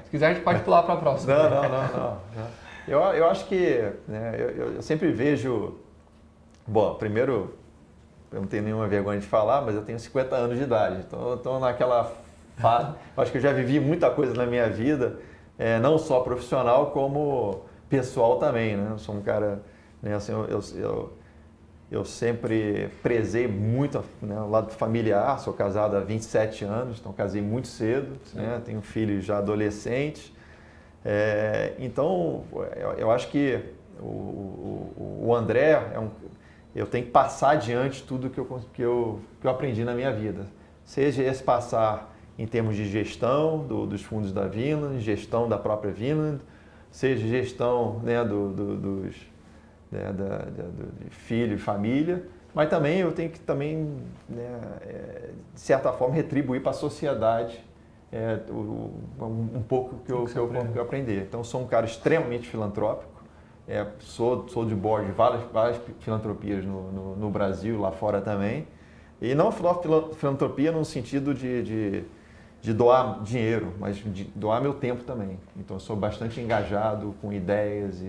se quiser a gente pode pular para a próxima. Não. Eu acho que, né, eu sempre vejo... Bom, primeiro... Eu não tenho nenhuma vergonha de falar, mas eu tenho 50 anos de idade. Então, eu estou naquela fase... Acho que eu já vivi muita coisa na minha vida, não só profissional, como pessoal também, né? Eu sou um cara... Né, assim, eu sempre prezei muito, né, o lado familiar. Sou casado há 27 anos, então casei muito cedo. Né? Tenho filhos já adolescentes. Então, eu acho que o André eu tenho que passar adiante tudo que eu aprendi na minha vida. Seja esse passar em termos de gestão dos fundos da Vinland, gestão da própria Vinland, seja gestão, né, de filho e família, mas também eu tenho que né, de certa forma, retribuir para a sociedade um pouco que eu aprendi. Então, sou um cara extremamente filantrópico. Sou de board de várias filantropias no Brasil, lá fora também. E não filantropia no sentido de doar dinheiro, mas de doar meu tempo também. Então, eu sou bastante engajado com ideias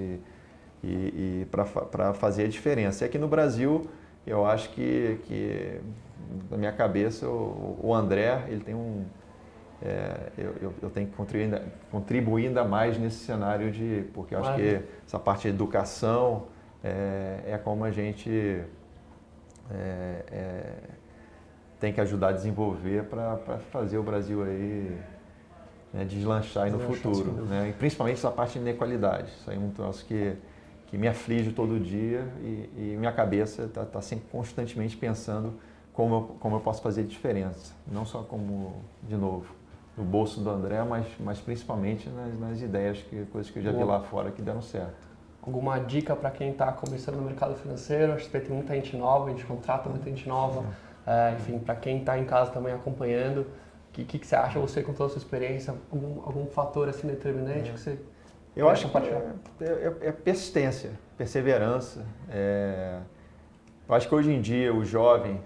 e para fazer a diferença. E aqui no Brasil, eu acho que na minha cabeça, o André, ele tem eu tenho que contribuir ainda mais nesse cenário porque eu acho que essa parte de educação é como a gente tem que ajudar a desenvolver para fazer o Brasil aí, né, deslanchar aí no futuro, né? E principalmente essa parte de inequalidade. Isso aí é um troço que me aflige todo dia e minha cabeça está sempre constantemente pensando como eu posso fazer diferença, não só de novo, no bolso do André, mas principalmente nas ideias, coisas que eu já vi lá fora que deram certo. Alguma dica para quem está começando no mercado financeiro? Acho que tem muita gente nova, a gente contrata muita gente nova. Enfim, para quem está em casa também acompanhando, o que você acha, você com toda a sua experiência, algum fator assim determinante que você eu acho que persistência, perseverança. Eu acho que hoje em dia o jovem,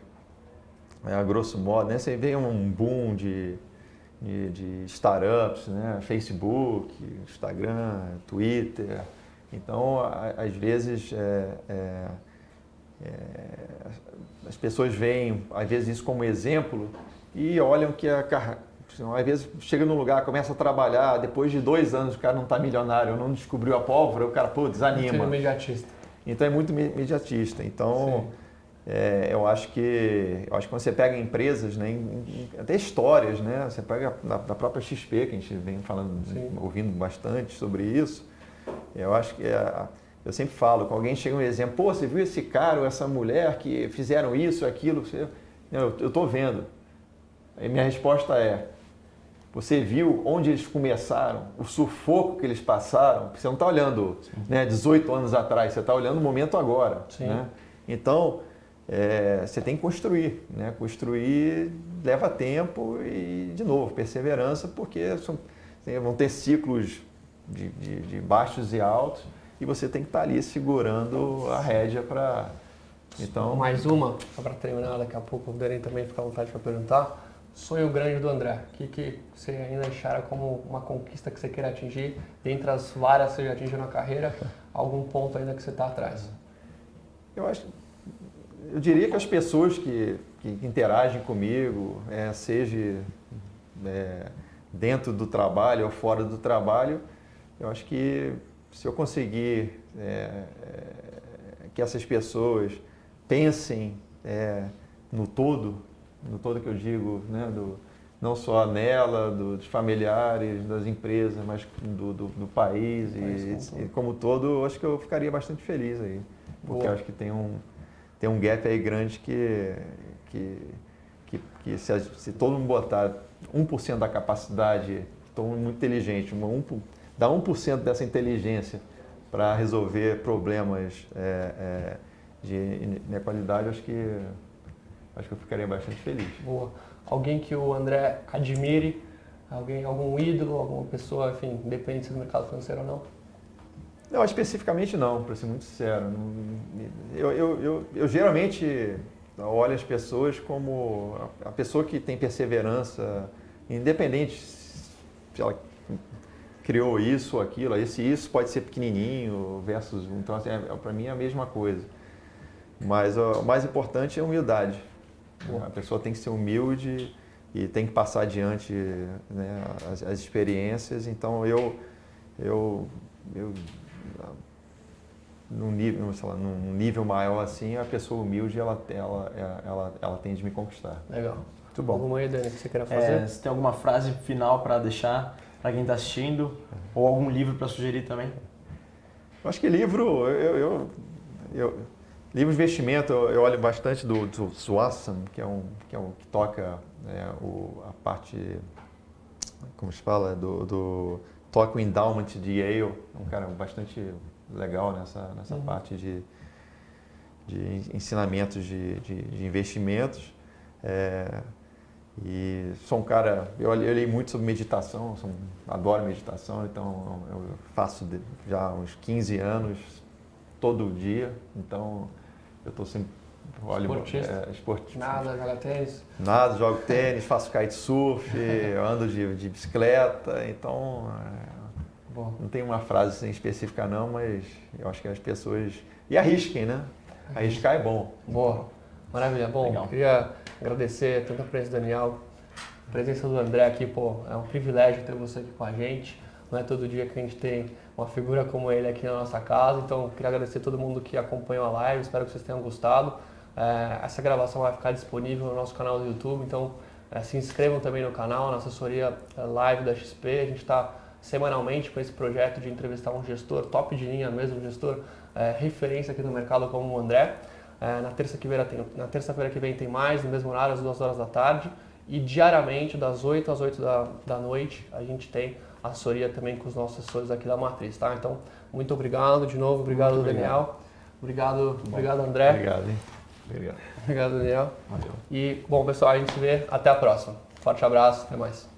a grosso modo, né, você vê um boom de startups, né? Facebook, Instagram, Twitter. Então, às vezes, as pessoas veem, às vezes, isso como exemplo e olham que às vezes chega num lugar, começa a trabalhar, depois de 2 anos o cara não está milionário, não descobriu a pólvora, o cara, pô, desanima. Muito imediatista. Então é muito imediatista. Então, eu acho que quando você pega empresas, né, até histórias, né, você pega da própria XP, que a gente vem falando, ouvindo bastante sobre isso, eu acho que eu sempre falo, quando alguém chega um exemplo, pô, você viu esse cara ou essa mulher que fizeram isso, aquilo? Eu estou vendo. Aí minha resposta é, você viu onde eles começaram, o sufoco que eles passaram? Você não está olhando, né, 18 anos atrás, você está olhando o momento agora. Né? Então, você tem que construir. Né? Construir leva tempo e, de novo, perseverança, porque vão ter ciclos de baixos e altos e você tem que estar ali segurando a rédea para... Então... Mais uma, só para terminar, daqui a pouco o Dani também fica à vontade para perguntar. Sonho grande do André, o que você ainda enxerga como uma conquista que você queira atingir, dentre as várias que você já atingiu na carreira, algum ponto ainda que você está atrás? Eu diria que as pessoas que interagem comigo, seja dentro do trabalho ou fora do trabalho, eu acho que se eu conseguir que essas pessoas pensem no todo que eu digo, né, não só nela, dos familiares, das empresas, mas do país e como todo, eu acho que eu ficaria bastante feliz aí, porque eu acho que tem um gap aí grande que se todo mundo botar 1% da capacidade, todo mundo muito inteligente, dá 1% dessa inteligência para resolver problemas de inequalidade, acho que eu ficaria bastante feliz. Boa. Alguém que o André admire, algum ídolo, alguma pessoa, enfim, independente do mercado financeiro ou não? Não, especificamente não, para ser muito sincero. Eu geralmente olho as pessoas como a pessoa que tem perseverança, independente se ela criou isso ou aquilo. Isso pode ser pequenininho versus... Então, assim, para mim é a mesma coisa. Mas o mais importante é a humildade. A pessoa tem que ser humilde e tem que passar adiante, né, as experiências. Então, num nível maior assim, a pessoa humilde ela tende a me conquistar. Legal. Muito bom. Alguma ideia que você queira fazer? Você tem alguma frase final para deixar para quem está assistindo? Ou algum livro para sugerir também? Eu acho que livro, livro de investimento, eu olho bastante do Swanson, que toca a parte, como se fala, toca o endowment de Yale, um cara bastante legal nessa parte de ensinamentos de investimentos. E sou um cara, eu li muito sobre meditação, adoro meditação, então eu faço já uns 15 anos, todo dia, então eu estou sempre... Esportista? Nada, joga tênis? Nada, jogo tênis, faço kitesurf, ando de bicicleta, então não tem uma frase assim específica não, mas eu acho que as pessoas... E arrisquem, né? Arriscar é bom. Boa, maravilha. Bom, legal. Queria agradecer tanto a presença do Daniel, a presença do André aqui, é um privilégio ter você aqui com a gente. Não é todo dia que a gente tem uma figura como ele aqui na nossa casa, então queria agradecer a todo mundo que acompanhou a live, espero que vocês tenham gostado. Essa gravação vai ficar disponível no nosso canal do YouTube, então se inscrevam também no canal, na assessoria live da XP. A gente está semanalmente com esse projeto de entrevistar um gestor top de linha mesmo, um gestor referência aqui no mercado como o André. Na terça-feira que vem tem mais, no mesmo horário, às 2 horas da tarde, e diariamente das 8 às 8 da noite a gente tem assessoria também com os nossos assessores aqui da Matriz, tá? Então, muito obrigado de novo, obrigado Daniel, obrigado André. Obrigado, hein? Obrigado Daniel. Valeu. E, bom pessoal, a gente se vê, até a próxima. Forte abraço, até mais.